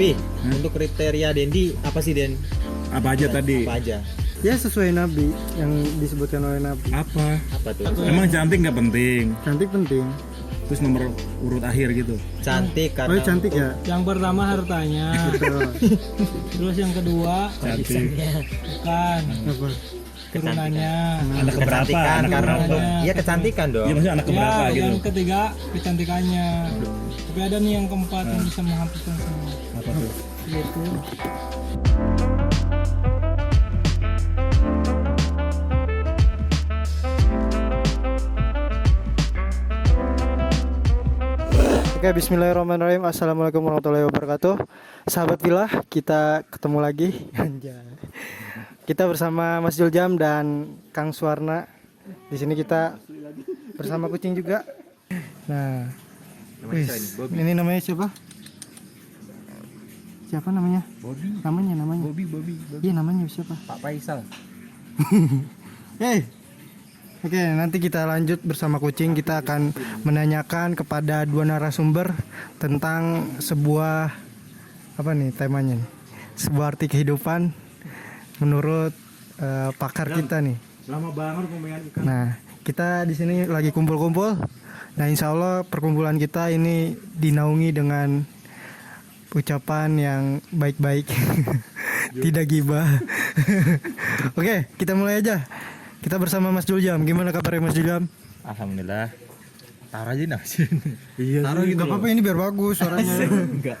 Pi, untuk kriteria Dendi apa sih Den? Apa aja tadi? Apa aja? Ya sesuai Nabi yang disebutkan oleh Nabi. Apa? Apa tuh? Emang cantik nggak penting? Cantik penting. Terus nomor urut akhir gitu. Cantik Oh karena cantik ya. Yang pertama hartanya, Betul. terus yang kedua Cantik. bukan Apa? turunannya. Anak keberapa? kecantikan Anak karena keberapa? iya kecantikan dong. Iya maksudnya anak keberapa Ya, gitu. yang ketiga kecantikannya. Tapi ada nih yang keempat yang bisa menghapuskan semua. Apa tuh? Yaitu Oke, bismillahirrahmanirrahim. Assalamualaikum warahmatullahi wabarakatuh. Sahabat Villa, kita ketemu lagi. Anjay. Kita bersama Mas Juljam dan Kang Suwarna. Di sini kita bersama kucing juga. Nah, Namanya siapa ini? Bobby. ini namanya siapa? Siapa namanya? Bobby. Namanya. Bobby. Iya, namanya siapa? Pak Faisal. Hey. Oke, nanti kita lanjut bersama kucing. Kita akan menanyakan kepada dua narasumber tentang sebuah apa nih temanya nih? Sebuah arti kehidupan menurut pakar kita nih. Lama banget pemegang ikan. Nah, kita di sini lagi kumpul-kumpul. Nah, insya Allah perkumpulan kita ini dinaungi dengan ucapan yang baik-baik, tidak gibah. Oke, kita mulai aja. Kita bersama Mas Juljam. Gimana kabarnya Mas Juljam? Alhamdulillah. Taruh aja nasi. Iya, taruh gitu nggak apa-apa, ini biar bagus suaranya. Enggak.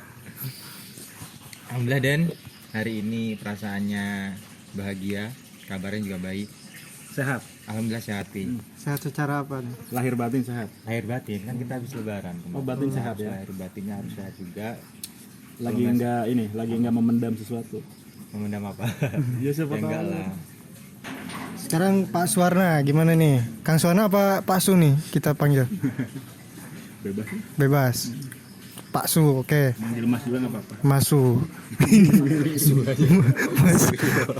Alhamdulillah Den, hari ini perasaannya bahagia, kabarnya juga baik. Sehat. Alhamdulillah sehat Pi. Sehat secara apa nih? Lahir batin sehat. Lahir batin kan kita habis lebaran. Oh, batin sehat ya? Lahir batinnya harus sehat juga. Lagi enggak memendam sesuatu. Memendam apa? Ya siapa Ya, enggak tahu. lah. Sekarang Pak Suwarna gimana nih? Kang Suwarna apa Pak Su nih kita panggil? Bebas. Bebas. Pak Su, oke. Manggil Mas juga nggak apa-apa. Masu.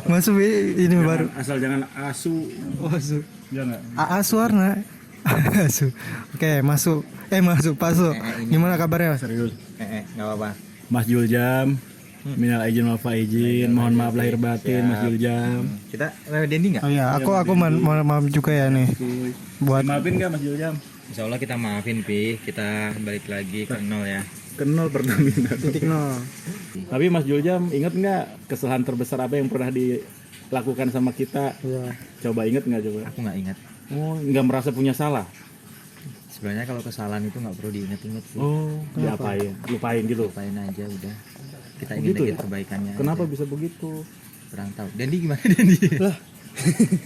Masu ini baru. Asal jangan asu. Oh, Su. Jangan. AA Suwarna. Su. Oke, masuk. Masuk Pak Su. Gimana kabarnya? Serius. Enggak apa-apa. Mas Juljam. Minal aijin wal faizin. Mohon maaf lahir batin Mas Juljam. Kita Dendi enggak? Oh iya, aku mohon maaf juga ya nih. Buat Maafin nggak Mas Juljam? Insya Allah kita maafin Pi, kita balik lagi ke nol ya. Kenal Pertamina. titik nol. Tapi Mas Juljam ingat nggak kesalahan terbesar apa yang pernah dilakukan sama kita? Iya. Coba ingat nggak coba? Aku nggak ingat. Oh, nggak merasa punya salah? Sebenarnya kalau kesalahan itu nggak perlu diingat-ingat sih. Oh, diapain? Lupain gitu. Lupain aja udah. Kita Oh, ingin gitu dikit ya? kebaikannya. Kenapa aja. bisa begitu? Kurang tahu. Dendi gimana Dendi?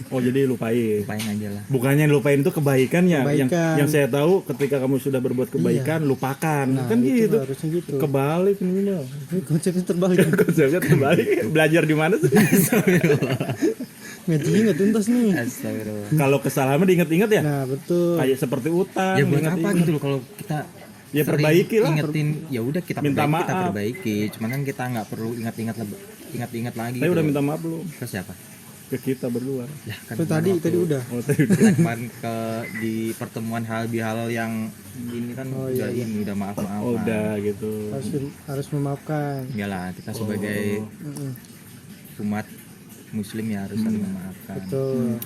Oh, jadi lupain. Lupain aja lah. Bukannya lupain itu kebaikannya. Kebaikan. Yang saya tahu ketika kamu sudah berbuat kebaikan, lupakan. Nah, kan itu gitu. harusnya gitu. Kebalik ini mah. Ini konsepnya terbalik. Konsepnya terbalik. Belajar di mana sih? Ngaji nggak tuntas nih. Astagfirullah. Kalau kesalahan mah diinget-inget ya. Nah, betul. Kayak seperti utang. Ya buat apa diinget-inget. gitu loh kalau kita Ya, sering perbaiki lah. Ingetin ya udah kita Minta perbaiki, kita maaf. perbaiki. Cuman kan kita nggak perlu ingat-ingat lagi. Saya gitu. udah minta maaf belum Ke siapa? ke kita berdua. Ya kan Itu tadi waktu udah. Oh, tadi udah. kita kemarin ke di pertemuan hal bihal yang ini kan Oh, udah iya. ini udah maaf. Oh, udah gitu. Harus memaafkan. Ya lah kita sebagai Mm-mm. umat muslim ya harus saling memaafkan. Betul.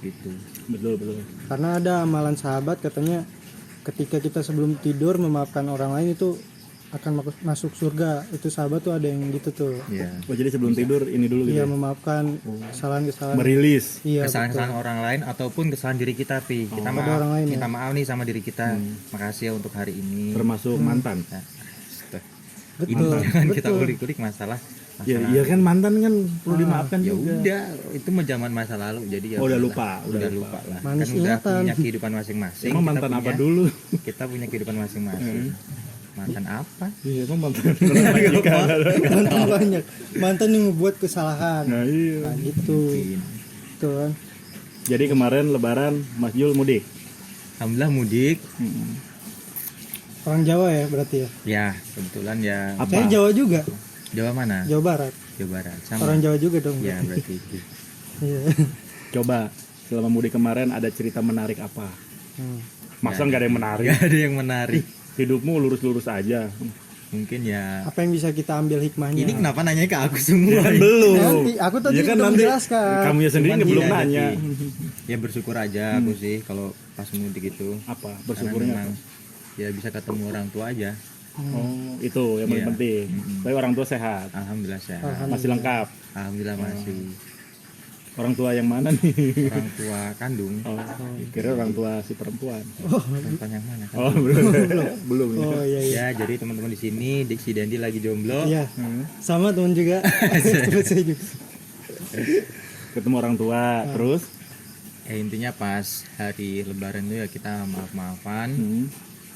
Gitu. Betul. Karena ada amalan sahabat katanya ketika kita sebelum tidur memaafkan orang lain itu akan masuk surga. Itu sahabat tuh ada yang gitu tuh. Ya. Oh, jadi sebelum tidur ini dulu gitu. Iya, Ya? memaafkan kesalahan-kesalahan. Merilis. Iya, Kesalahan-kesalahan orang lain ataupun kesalahan diri kita Pi. Kita Pada orang lain, minta maaf nih sama diri kita. Makasih ya untuk hari ini. Termasuk mantan. Nah, betul. ini jangan kita betul. kulik-kulik masalah. Ya, iya kan mantan kan perlu dimaafkan Ya juga. udah, itu mah zaman masa lalu jadi ya. Oh, udah udahlah. lupa, udah lupa lah. Manis Kan udah ingatan. punya kehidupan masing-masing. Emang kita mantan apa punya- dulu? Kita punya kehidupan masing-masing. Mantan apa? Iya, emang mantan. Mantan banyak. Mantan yang membuat kesalahan. Nah, iya. Nah, gitu. Tuh kan. Jadi kemarin lebaran Mas Jul mudik. Alhamdulillah mudik. Orang Jawa ya berarti ya. Ya, kebetulan ya. Apa? Saya Jawa juga. Jawa mana? Jawa Barat. Jawa Barat. Sama. Orang Jawa juga dong. Ya, berarti itu. Iya. Coba selama mudik kemarin ada cerita menarik apa? Hmm. Masa nggak ada yang menarik? Gak ada yang menarik. Hidupmu lurus-lurus aja. mungkin ya. Apa yang bisa kita ambil hikmahnya? Ini kenapa nanya ke aku semua? Belum. Nanti, aku tadi Ya kan udah nanti menjelaskan. kamu ya sendiri Cuman nggak belum iya, nanya. tapi ya bersyukur aja aku sih kalau pas mudik itu. Apa? Karena Bersyukurnya memang apa? ya bisa ketemu orang tua aja. Oh, itu yang paling Iya. penting. Tapi orang tua sehat, Alhamdulillah sehat. masih lengkap. Alhamdulillah masih. Orang tua yang mana nih? Orang tua kandung. Oh, kira orang tua si perempuan. Perempuan yang mana kan? Oh, belum. belum. Ya. Oh iya iya. Ya, jadi teman-teman di sini si Dendi lagi jomblo. Iya. Sama teman juga. Terus saya juga. Ketemu orang tua, terus Ya intinya pas hari lebaran itu ya kita maaf-maafan.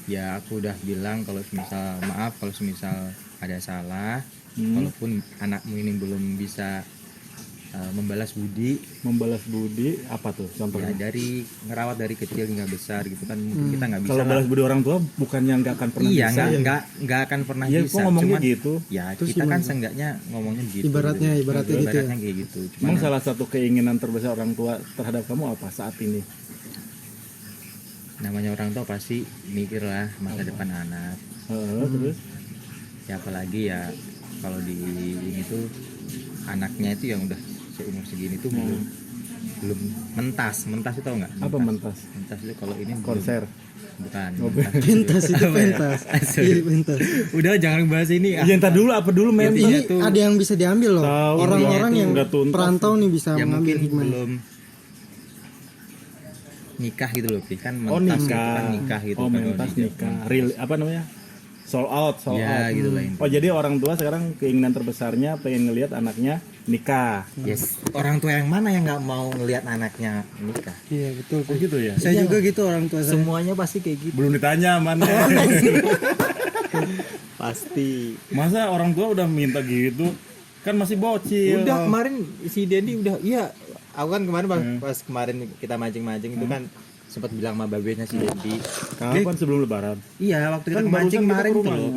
Ya aku udah bilang kalau semisal maaf kalau semisal ada salah, walaupun anakmu ini belum bisa membalas budi, membalas budi apa tuh ya contohnya? dari ngerawat dari kecil hingga besar gitu kan mungkin kita nggak bisa. Kalau lah. balas budi orang tua bukannya nggak akan pernah Iya bisa. nggak akan pernah Iya, bisa. kok ngomongnya Cuman, gitu? ya Terus kita kan gimana? seenggaknya ngomongnya gitu. Ibaratnya gitu ya. Ibaratnya kayak gitu. Cuman Emang salah satu keinginan terbesar orang tua terhadap kamu apa saat ini? namanya orang tua pasti mikir lah masa depan anak. Terus? Ya apalagi ya kalau di ini tuh anaknya itu yang udah seumur segini tuh belum mentas itu tau nggak? Apa mentas? Mentas itu kalau ini belum- Konser. bukan. Oh, mentas Pentas itu Apa ya? pentas. Iya pentas. Udah jangan bahas ini. Ya entar dulu apa dulu men? Intinya Ini tuh- ada yang bisa diambil loh. Tahu, Orang-orang intinya yang tuh nggak tuntas. perantau nih bisa Ya mengambil mungkin hikmah. belum nikah gitu loh, Pi. Kan Oh mentas itu nikah. kan nikah gitu Oh kan. mentas kalau di- nikah. Real apa namanya? Sold out. Ya gitu lah intinya. Oh jadi orang tua sekarang keinginan terbesarnya pengen ngelihat anaknya nikah. Yes. Orang tua yang mana yang nggak mau ngelihat anaknya nikah? Iya betul. Oh gitu ya? Saya juga gitu orang tua saya. Semuanya pasti kayak gitu. Belum ditanya mana. Pasti. Masa orang tua udah minta gitu? Kan masih bocil. Udah kemarin si Dendi udah iya. Aku kan kemarin pas kemarin kita mancing-mancing itu kan sempat bilang sama babenya si Dendi. Kapan sebelum lebaran? Iya, waktu kita Kan mancing barusan kita kemarin ke tuh rumah. loh,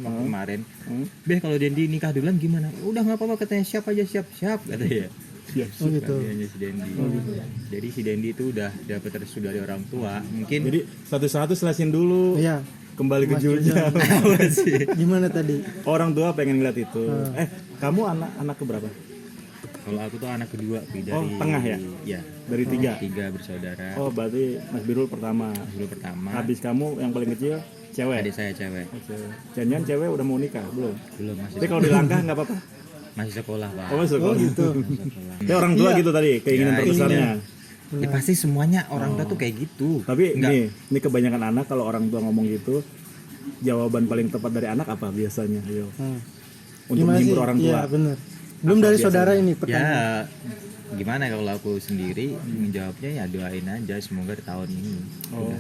waktu kemarin. Beh kalau Dendi nikah duluan gimana? Udah nggak apa-apa katanya siap aja siap kata dia. Iya. Oh gitu. Babenya si Dendi. Jadi si Dendi itu udah dapat restu dari orang tua. Mungkin Jadi satu-satu selesin dulu. Iya. Kembali ke Mas Juljam. Gimana tadi? Orang tua pengen ngeliat itu. Kamu anak keberapa? kalau aku tuh anak kedua Pi, dari Oh, tengah ya? Iya. Dari 3. 3 bersaudara. Oh berarti Mas Birul pertama. Dulu pertama. Habis kamu yang paling kecil cewek. Adik saya cewek. Oh, cewek. Jangan cewek udah mau nikah belum? Belum masih Tapi kalau dilangkah nggak apa-apa. masih sekolah, Pak. Oh masuk. Oh gitu. Sekolah. Ya orang tua Iya. gitu tadi keinginan Ya, terbesarnya. Ya pasti semuanya orang tua tuh kayak gitu. Tapi Nggak- ini kebanyakan anak kalau orang tua ngomong gitu, jawaban paling tepat dari anak apa biasanya? Ayo. Untuk Gimana sih? menghibur orang tua. Iya benar. Belum dari biasanya? saudara ini Ya pertanyaan. gimana kalau aku sendiri menjawabnya ya doain aja semoga di tahun ini.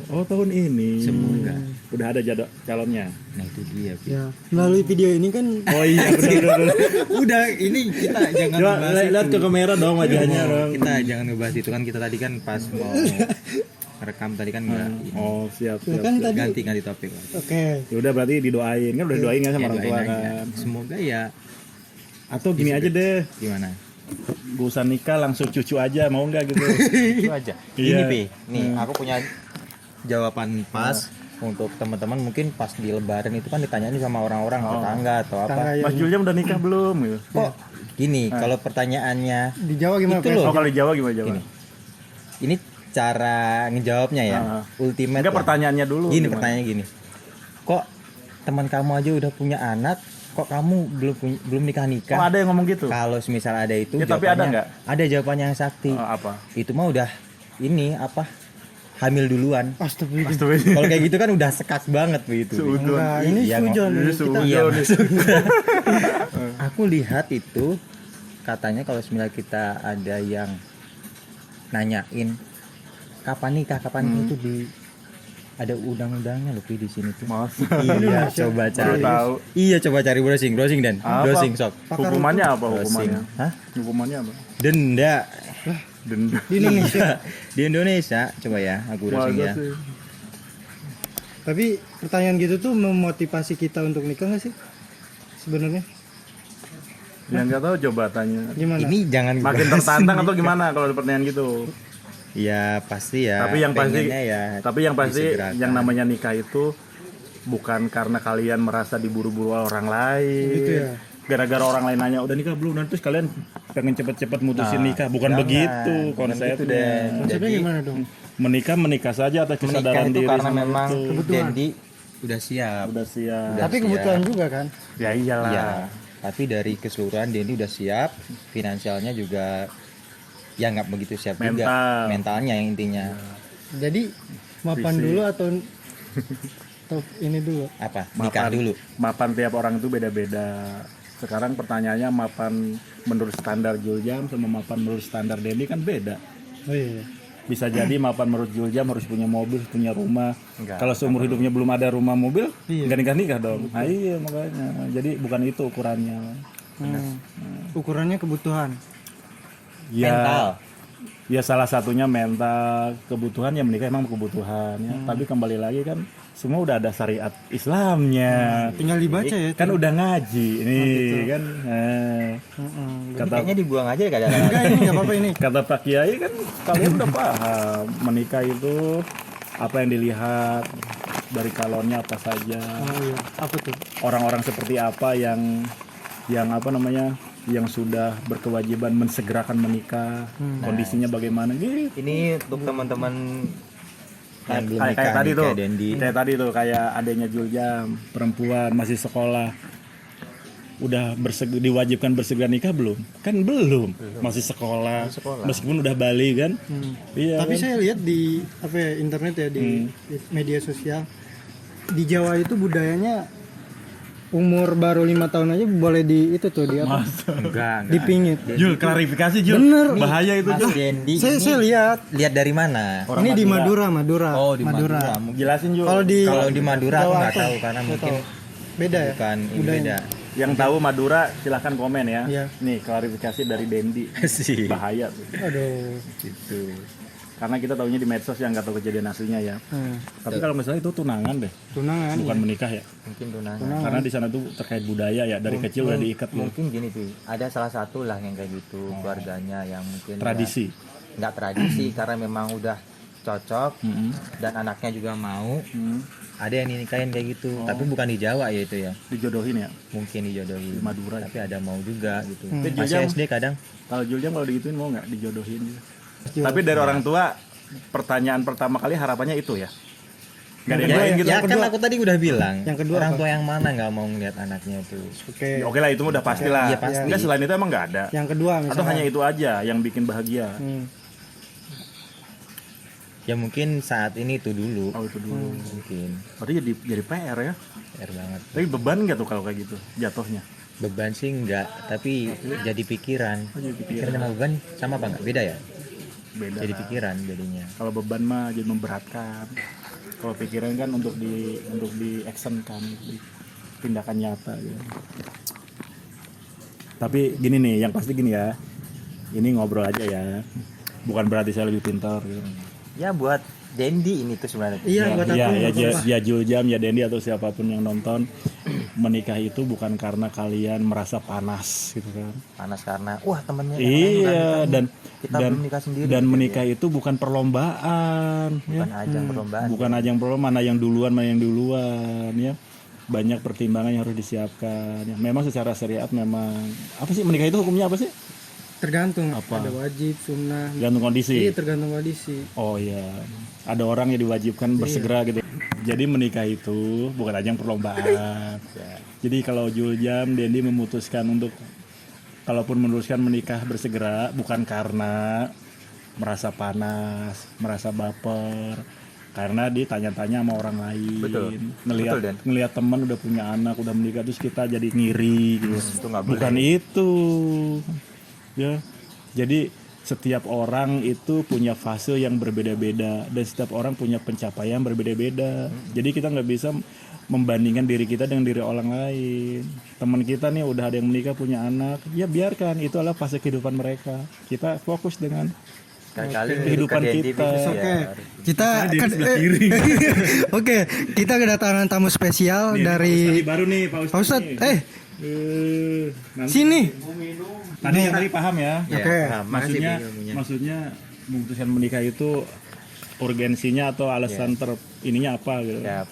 Oh tahun ini. Semoga. Udah ada jadwal calonnya. Nah itu dia. Pi. Ya, melalui video ini kan Oh iya benar. Udah ini kita jangan Coba ngebahas lihat itu. ke kamera dong wajahnya dong. Kita jangan ngebahas itu kan kita tadi kan pas mau rekam tadi kan nggak ini. Oh siap ya siap. kan tadi. ganti topik lah. Oke. Ya udah berarti didoain kan udah didoain kan sama Ya, orang tua doain aja. kan. Semoga ya Atau gini aja deh, gimana? gak usah nikah langsung cucu aja mau nggak gitu? Itu aja. Iya. Ini Pi, nih aku punya jawaban pas untuk teman-teman mungkin pas di lebaran itu kan ditanyain sama orang-orang tetangga atau apa. Tangga Mas yang Julia udah nikah belum? Gitu. Kok gini kalau pertanyaannya di Jawa gimana? Itu Pak? loh. Oh kalau di Jawa gimana Jawa? Gini. Ini cara ngejawabnya ya. Ultimate. Enggak lah. pertanyaannya dulu. Gini gimana? pertanyaannya gini. Kok teman kamu aja udah punya anak, kok kamu belum nikah-nikah? Oh ada yang ngomong gitu? Kalau misal ada itu Ya, tapi ada jawabannya- nggak? Ada jawabannya yang sakti. Apa? Itu mah udah ini apa? Hamil duluan. Astagfirullah. Astagfirullah. Kalau kayak gitu kan udah sekat banget begitu. Seudon. Enggak, ini Iya, sujon Ini nih. Kita sujon. Iya, nih. maksudnya. Aku lihat itu katanya kalau misalnya kita ada yang nanyain kapan nikah itu di ada undang-undangnya loh Pi, di sini tuh. Masa? Iya, coba cari. Baru tahu. Iya, coba cari browsing dan Apa? browsing sok. Hukumannya apa Browsing. hukumannya? Hah? Hukumannya apa? Denda. Denda. di Indonesia. Di Indonesia, coba ya, aku browsing Masa ya. sih? Tapi pertanyaan gitu tuh memotivasi kita untuk nikah nggak sih? Sebenarnya Yang nggak tahu coba tanya. gimana? Ini jangan Makin bahas tertantang ini. atau gimana kalau ada pertanyaan gitu? Ya pasti ya. Tapi yang pasti, pengennya ya tapi yang pasti disegerakan. yang namanya nikah itu bukan karena kalian merasa diburu-buru orang lain. Gitu ya. Gara-gara orang lain nanya udah nikah belum, nanti terus kalian pengen cepet-cepet mutusin nikah. Bukan Jangan. begitu Bukan konsepnya. gitu deh. Maksudnya Jadi, gimana dong? Menikah saja atas menikah kesadaran itu diri karena sama memang itu. Kebutuhan. Dendi udah siap. Udah siap. Udah Tapi siap. kebutuhan juga kan. Ya iyalah. Iya. Tapi dari keseluruhan Dendi udah siap, finansialnya juga ya nggak begitu siap juga. Mental. Mentalnya yang intinya. Jadi mapan Fisik. dulu atau ini dulu? Apa? Nikah dulu. Mapan tiap orang itu beda-beda. Sekarang pertanyaannya mapan menurut standar Juljam sama mapan menurut standar Dendi kan beda. Oh iya. Bisa jadi mapan menurut Juljam harus punya mobil, punya rumah. Enggak. Kalau seumur hidupnya belum ada rumah mobil, Iya. nggak nikah dong. Nah, iya makanya. Jadi bukan itu ukurannya. Ukurannya kebutuhan. Ya, Mental. ya salah satunya mental, kebutuhan ya menikah emang kebutuhan ya. Tapi kembali lagi kan semua udah ada syariat Islamnya. Tinggal dibaca ya. Kan udah ngaji nih kan. Ini Kata kayaknya dibuang aja ya kadang-kadang. Enggak, ini nggak apa-apa ini. kata Pak Kiai kan kalian udah paham menikah itu apa yang dilihat dari calonnya apa saja, Oh iya. Apa tuh? orang-orang seperti apa yang apa namanya yang sudah berkewajiban mensegerakan menikah, kondisinya bagaimana gitu. Ini untuk teman-teman yang belum Kayak nikah tadi nih, tuh, kayak Dendi. kayak tadi tuh kayak adanya Juljam, perempuan masih sekolah, udah diwajibkan bersegera nikah belum? Kan belum, masih sekolah, meskipun udah balik kan. Iya. Tapi kan? saya lihat di apa ya, internet ya di media sosial di Jawa itu budayanya umur baru 5 tahun aja boleh di itu tuh di apa? Enggak. Dipingit. Jul, klarifikasi Jul. Bener. Bahaya itu Mas Jul. Dendi Saya lihat lihat dari mana? ini di Madura. Oh, di Madura. Mungkin Jelasin Jul. Kalau di kalau di Madura aku Jawa nggak apa? tahu karena Nggak mungkin tahu. Beda ya. bukan ini budayanya. beda. Yang tahu Madura silahkan komen ya. Iya. Nih klarifikasi dari Dendi. Sih. Bahaya tuh. Aduh. Gitu. Karena kita tahunya di medsos yang nggak tahu kejadian aslinya ya. Tapi kalau misalnya itu tunangan deh, Tunangan. bukan menikah ya. Mungkin tunangan. Karena di sana tuh terkait budaya ya, dari kecil udah diikat loh. Mungkin gini tuh, ada salah satu lah yang kayak gitu keluarganya yang mungkin Tradisi. nggak tradisi karena memang udah cocok dan anaknya juga mau. Ada yang dinikahin kayak gitu, tapi bukan di Jawa ya itu ya. Dijodohin ya. Mungkin dijodohin. Madura. Tapi ada mau juga gitu. Itu Masih Juljam. SD kadang. Kalau Juljam kalau digituin mau nggak dijodohin? Tapi dari orang tua pertanyaan pertama kali harapannya itu ya. Gak ada yang lain gitu. Ya kan aku tadi udah bilang. Yang kedua orang apa? tua yang mana nggak mau ngeliat anaknya tuh. Oke. Oke lah itu udah pasti lah. Iya, pasti. Enggak selain itu emang nggak ada. Yang kedua misalnya. Atau hanya itu aja yang bikin bahagia. Ya mungkin saat ini itu dulu. Oh itu dulu. Mungkin. Berarti jadi PR ya. PR banget. Tapi beban nggak tuh kalau kayak gitu jatuhnya? Beban sih enggak, tapi jadi pikiran. Pikiran sama beban sama apa enggak? Beda ya? Beda. Jadi lah. pikiran jadinya. Kalau beban mah jadi memberatkan. Kalau pikiran kan untuk di action kan, di tindakan nyata gitu. Tapi gini nih, yang pasti gini ya. Ini ngobrol aja ya. Bukan berarti saya lebih pintar gitu. Ya buat Dendi ini tuh sebenarnya. Iya, buat aku. Ya Juljam, ya Dendi atau siapapun yang nonton, menikah itu bukan karena kalian merasa panas gitu kan. Panas karena wah temennya Iya, kita belum nikah sendiri. dan gitu menikah ya. itu bukan perlombaan, Bukan ya. ajang perlombaan. Bukan ajang perlombaan, mana yang duluan ya. Banyak pertimbangan yang harus disiapkan. Ya. Memang secara syariat memang apa sih menikah itu hukumnya apa sih? Tergantung. Apa? Ada wajib, sunnah. Tergantung kondisi. Iya, tergantung kondisi. Oh iya, ada orang yang diwajibkan bersegera gitu. Jadi menikah itu bukan ajang perlombaan. Jadi kalau Juljam, Dendi memutuskan untuk, kalaupun memutuskan menikah bersegera, bukan karena merasa panas, merasa baper, karena ditanya-tanya sama orang lain. Betul. Ngelihat Betul, Dan. ngelihat teman udah punya anak, udah menikah, terus kita jadi ngiri gitu. Itu nggak boleh. Bukan itu. Ya. Jadi setiap orang itu punya fase yang berbeda-beda dan setiap orang punya pencapaian berbeda-beda. Jadi kita nggak bisa membandingkan diri kita dengan diri orang lain. Teman kita nih udah ada yang menikah, punya anak, ya biarkan, itu adalah fase kehidupan mereka. Kita fokus dengan Kali-kali kehidupan ke Dendi kita. bisa, Oke, ya. kita Oke, kita kedatangan tamu spesial dari baru nih Pak Pak Ustadz. Nanti- Sini. Tadi paham ya. Ya, Oke. paham. Makasih Maksudnya Bi, ilmunya. maksudnya memutuskan menikah itu urgensinya atau alasan ininya apa gitu. Ya,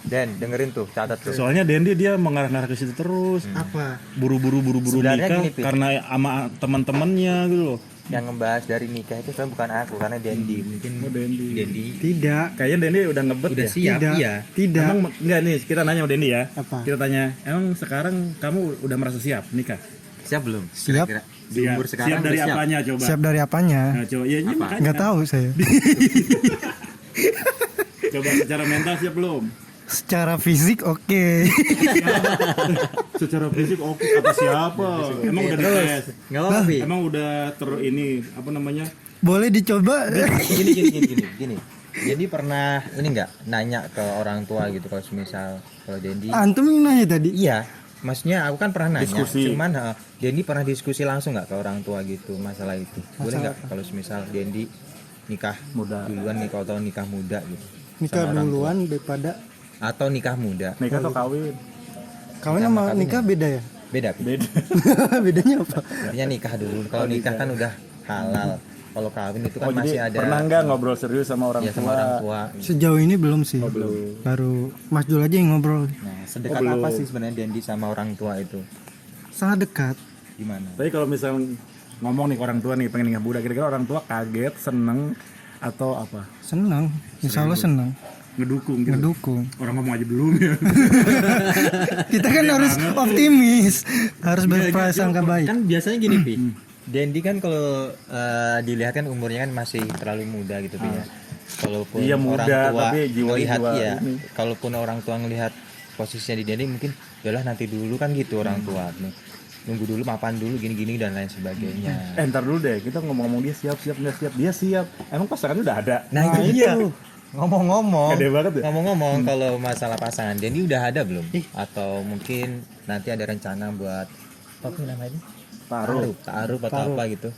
Dan dengerin tuh, catat tuh. Soalnya Dendi dia mengarah-ngarah ke situ terus. Apa? Buru-buru Sebenarnya nikah gini, Pi. karena sama teman-temannya gitu loh. Yang ngebahas dari nikah itu sebenarnya bukan aku, karena Dendi. Mungkin Oh, Dendi. Dendi Tidak. Kayaknya Dendi udah ngebet udah ya. siap, Tidak. iya. Tidak. Emang enggak nih, kita nanya sama Dendi ya. Apa? Kita tanya, emang sekarang kamu udah merasa siap nikah? Siap belum? Siap. Kira-kira di umur sekarang siap dari udah siap. apanya coba? Siap dari apanya? Nah, coba ya ini Apa? makanya. Nggak tahu saya. Coba secara mental siap belum? Secara fisik oke. Secara fisik oke apa siapa? Emang udah dites? Enggak apa-apa, Pi. Emang udah ini apa namanya? Boleh dicoba. Gini. Jadi pernah ini enggak nanya ke orang tua gitu kalau misal kalau Dendi. Antum yang nanya tadi. Iya. Maksudnya aku kan pernah nanya, Diskusi. cuman Dendi pernah diskusi langsung nggak ke orang tua gitu masalah itu. Boleh nggak kalau misal Dendi nikah Muda. duluan nih atau nikah muda gitu? Nikah sama orang tua. duluan daripada Atau nikah muda? Nikah atau kawin? kawin sama nikah beda ya? Beda. Pi. Beda. Bedanya apa? Artinya nikah dulu. Kalau nikah kan udah halal. Kalau kawin itu kan Oh, masih jadi ada. pernah nggak ngobrol serius sama orang Ya tua? sama orang tua. Sejauh ini belum sih. belum. Baru Mas Jul aja yang ngobrol. Nah, sedekat belum. apa sih sebenarnya Dendi sama orang tua itu? Sangat dekat. Gimana? Tapi kalau misalnya ngomong nih ke orang tua nih pengen nikah muda, kira-kira orang tua kaget, seneng atau apa? Senang. Insya Allah senang. Ngedukung gitu. Ngedukung. Orang ngomong aja belum ya. Kita kan harus optimis. Harus berprasangka baik. Kan biasanya gini, Pi. Dendi kan kalau dilihat kan umurnya kan masih terlalu muda gitu, Pi ya. Kalaupun Iya, orang muda, tua tapi jiwa ngelihat ini. kalaupun orang tua ngelihat posisinya di Dendi mungkin yalah nanti dulu kan gitu orang tua. Nunggu dulu mapan dulu gini-gini dan lain sebagainya. Ntar dulu deh, kita ngomong-ngomong dia siap nggak siap, dia siap. Emang pasangannya udah ada. Nah, itu dia. Ngomong-ngomong, Gede banget ya? ngomong-ngomong kalau masalah pasangan Dendi udah ada belum? Atau mungkin nanti ada rencana buat apa sih namanya? Taruh atau apa gitu.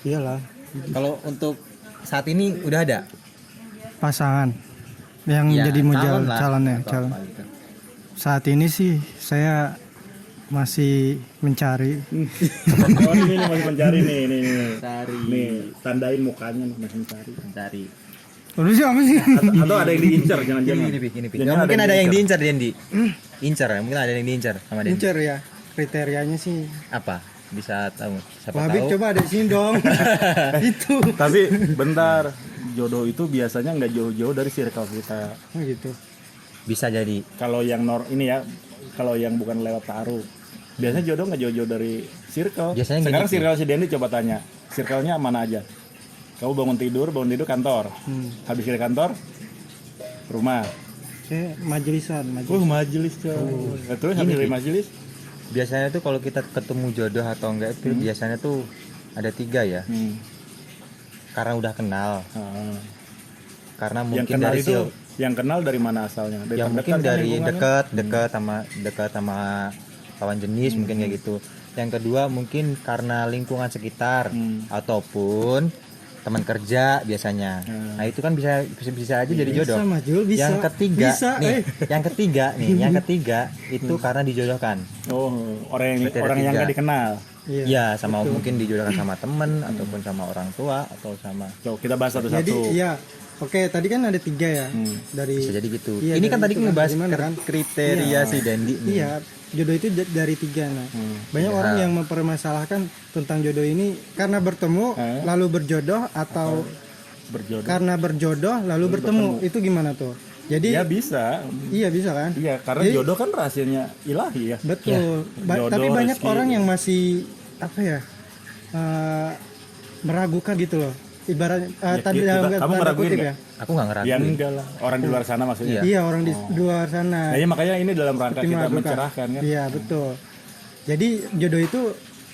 Iyalah. Kalau untuk saat ini udah ada Pasangan yang Ya, jadi calon lah, calonnya atau calon. apa gitu. Saat ini sih saya masih mencari. Oh ini masih mencari nih. Cari. Nih, tandain mukanya nih masih mencari. Cari. Udah sih apa sih? Atau ada yang diincar jangan-jangan. Ini Pi. Jangan Mungkin ada yang diincar. diincar Dendi. Incar ya, mungkin ada yang diincar sama Dendi. Incer ya. Kriterianya sih. Apa? Bisa tahu? Siapa Wah, Habib tahu? coba ada di sini dong. Itu. Tapi bentar, jodoh itu biasanya nggak jauh-jauh dari circle kita. Oh gitu. Bisa jadi. Kalau yang ini ya, kalau yang bukan lewat taruh, biasanya jodoh nggak jauh-jauh dari circle. Biasanya gini, Sekarang Pi. circle si Dendi coba tanya, circle-nya mana aja? Kamu bangun tidur kantor. Habis dari kantor, rumah. Saya majelisan. Majelis coy. Terus habis dari majelis, Biasanya tuh kalau kita ketemu jodoh atau enggak itu biasanya tuh ada 3 ya. Karena udah kenal. Karena yang mungkin kenal dari itu, yang kenal dari mana asalnya? Dari yang terdekat mungkin kan dari lingkungannya? dekat sama lawan jenis mungkin kayak gitu. Yang kedua mungkin karena lingkungan sekitar ataupun teman kerja biasanya. Nah, itu kan bisa aja jadi jodoh. Mas Jul, bisa. Yang ketiga Bisa, nih, yang ketiga itu karena dijodohkan. Oh, orang yang Kriteria nggak tiga. dikenal. Iya. Ya, sama mungkin dijodohkan sama temen ataupun sama orang tua atau sama Coba kita bahas Jadi satu-satu. iya. Oke, tadi kan ada 3 ya. Dari bisa jadi gitu. Iya, Ini kan dari tadi itu kan, ngebahas dari mana kan? kriteria si Dendi nih. Iya, jodoh itu dari 3. Nah, banyak Iya. orang yang mempermasalahkan tentang jodoh ini karena bertemu lalu berjodoh atau Berjodoh. karena berjodoh lalu bertemu. Itu gimana tuh? Jadi Ya bisa. iya bisa kan? Iya, karena Jadi- jodoh kan rahasianya ilahi ya. Betul. Jodoh, Tapi banyak rezeki. orang yang masih apa ya? Meragukan gitu loh. Ibarat tadi dalam kamu tanda meraguin kutip nggak? ya. Aku nggak ngeraguin. Ya enggak lah. Orang di luar sana maksudnya. Iya, orang di luar sana. Nah, ya makanya ini dalam rangka Seperti kita meragukan. mencerahkan kan. Iya, betul. Jadi jodoh itu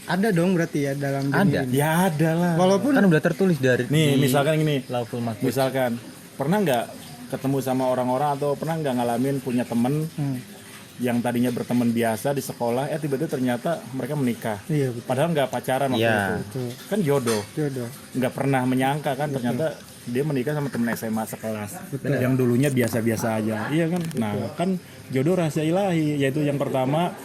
ada dong berarti ya dalam dunia Ada. ini. Ya ada lah. Walaupun Kan udah tertulis dari Nih, di misalkan gini. Lauful Mahfuz. Misalkan pernah nggak ketemu sama orang-orang atau pernah nggak ngalamin punya temen yang tadinya berteman biasa di sekolah, tiba-tiba ternyata mereka menikah. iya betul, Padahal nggak pacaran waktu Iya. itu. betul. Kan jodoh. Jodoh. Nggak pernah menyangka kan ternyata dia menikah sama temen SMA sekelas. Yang dulunya biasa-biasa aja. Iya kan? Nah, kan jodoh rahasia ilahi, yaitu yang pertama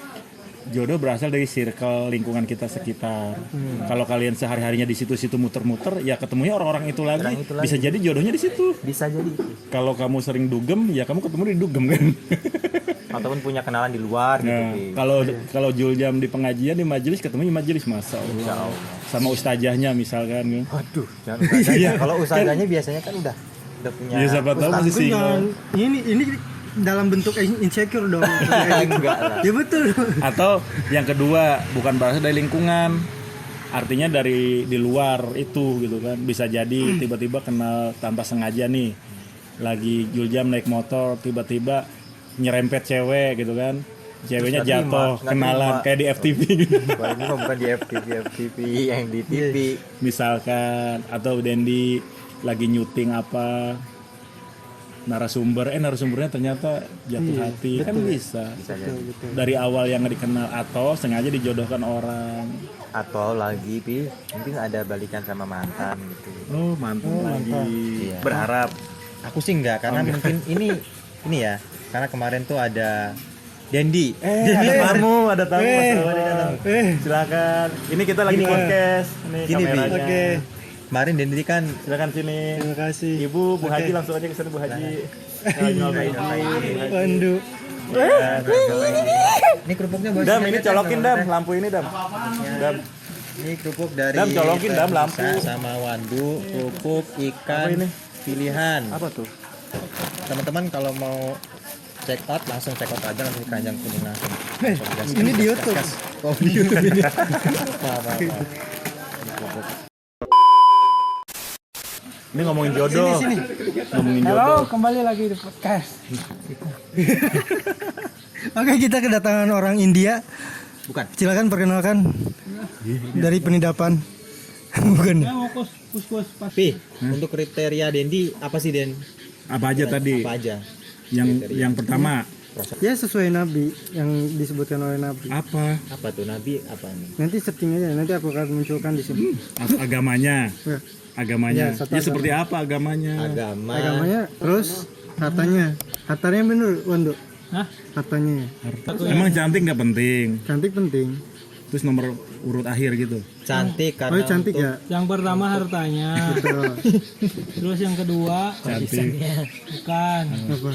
jodoh berasal dari circle lingkungan kita sekitar. Kalau kalian sehari-harinya di situ-situ muter-muter, ya ketemunya orang-orang itu lagi. Bisa jadi jodohnya di situ. Bisa jadi. Kalau kamu sering dugem, ya kamu ketemu di dugem kan. Ataupun punya kenalan di luar gitu. Nah, Pi. kalau Juljam di pengajian di majelis ketemu di majelis, Masya Allah. Sama ustazahnya misalkan kan. Waduh, jangan ustazahnya. Kalau ustazahnya biasanya kan udah punya. Ya siapa tahu masih single. Ini dalam bentuk insecure dong. Enggak lah. Ya betul. Atau yang kedua, bukan berasal dari lingkungan. Artinya dari di luar itu gitu kan. Bisa jadi tiba-tiba kenal tanpa sengaja nih. Lagi Juljam naik motor, tiba-tiba nyerempet cewek gitu kan. Ceweknya Nggak terima, jatuh, nggak kenalan terima. kayak di FTV gitu. Wah, ini mah bukan di FTV yang di TV. Misalkan, atau Dendi lagi nyuting apa, narasumbernya ternyata jatuh hati, kan bisa. Dari awal yang nggak dikenal, atau sengaja dijodohkan orang. Atau lagi mungkin ada balikan sama mantan gitu. Oh, mantan lagi. Iya. Berharap. Aku sih enggak, karena mungkin ini ya. Karena kemarin tuh ada Dendi. Ada tamu Mas Dewi. Silakan. Ini kita lagi Gini, podcast. Ini Gini, Bi. kameranya. Oke. Kemarin Dendi kan Silakan sini. Terima kasih. Ibu, Bu Haji langsung aja ke sana Bu Haji. Nyobain. Pandu. ini kerupuknya bos. Dam, ini colokin Dam, lampu ini Dam. Dam. Ini kerupuk dari Dam, colokin, Dam, lampu. sama Wandu, kerupuk ikan Apa ini? pilihan. Apa tuh? Teman-teman kalau mau check out langsung check out aja langsung ke Keranjang Kuning langsung. Ini di YouTube. Oh, di YouTube ini. Maaf. Ini ngomongin jodoh. Ngomongin Halo, jodoh. kembali lagi di podcast. Oke, kita kedatangan orang India. Bukan. Silakan perkenalkan dari penidapan. Bukan. Ya mau kus pas. Untuk kriteria Dendi apa sih Den? Apa aja tadi? Apa aja? Yang pertama Ya sesuai Nabi yang disebutkan oleh Nabi. apa? Apa tuh Nabi apa nih? Nanti searching aja, nanti aku akan munculkan di sini. Agamanya. Ya. Agamanya. Ya, satu Ya seperti apa agamanya? Agamanya, terus hartanya. Hartanya bener, Wando. Hah? Hartanya. Emang cantik nggak penting. Cantik penting. Terus nomor urut akhir gitu. Cantik Oh, karena cantik ya. Yang pertama hartanya, Betul. terus yang kedua Cantik. bukan Apa?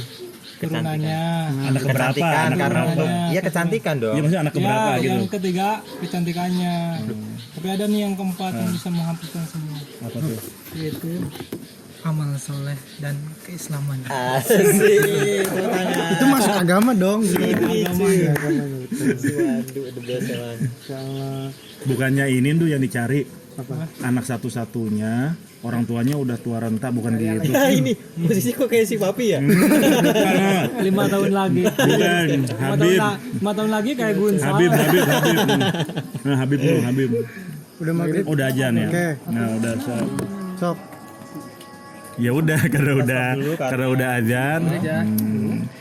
turunannya. Anak keberapa? kecantikan Anak karena keberapa? untuk iya kecantikan dong. Iya maksudnya anak keberapa Ya, gitu. yang ketiga kecantikannya. Tapi ada nih yang keempat yang bisa menghapuskan semua. Apa tuh? Yaitu amal soleh dan keislaman. Asik. Itu masuk agama dong. Agamanya. Waduh, the best one. Insyaallah. Bukannya ini tuh yang dicari Apa? anak satu-satunya, orang tuanya udah tua renta, bukan gitu. Nah, ini posisi kok kayak si papi ya? 5 tahun lagi. Bukan, 5 tahun lagi kayak Gun. Habib. Nah, Habib. Udah maghrib. Udah ajan ya. Oke. Nah, udah Sok. ya udah karena udah ajan.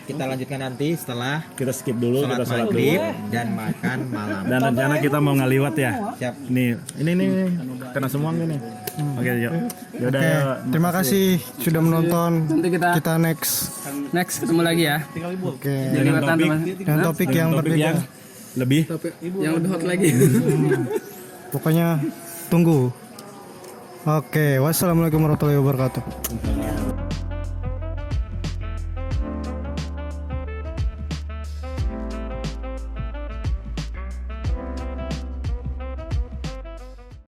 Kita lanjutkan nanti setelah Kita skip dulu, kita sholat sholat dulu. maghrib dan makan malam. Dan rencana kita mau ngaliwat ya. Siap. Nih, ini kena semua gini. Oke, yuk. Yaudah, Oke, yuk. terima kasih sudah menonton. Nanti kita Next. ketemu lagi ya. Oke. Dengan topik, Dengan topik yang topik berbeda. yang lebih Yang lebih hot lagi. Pokoknya tunggu. Oke, wassalamualaikum warahmatullahi wabarakatuh.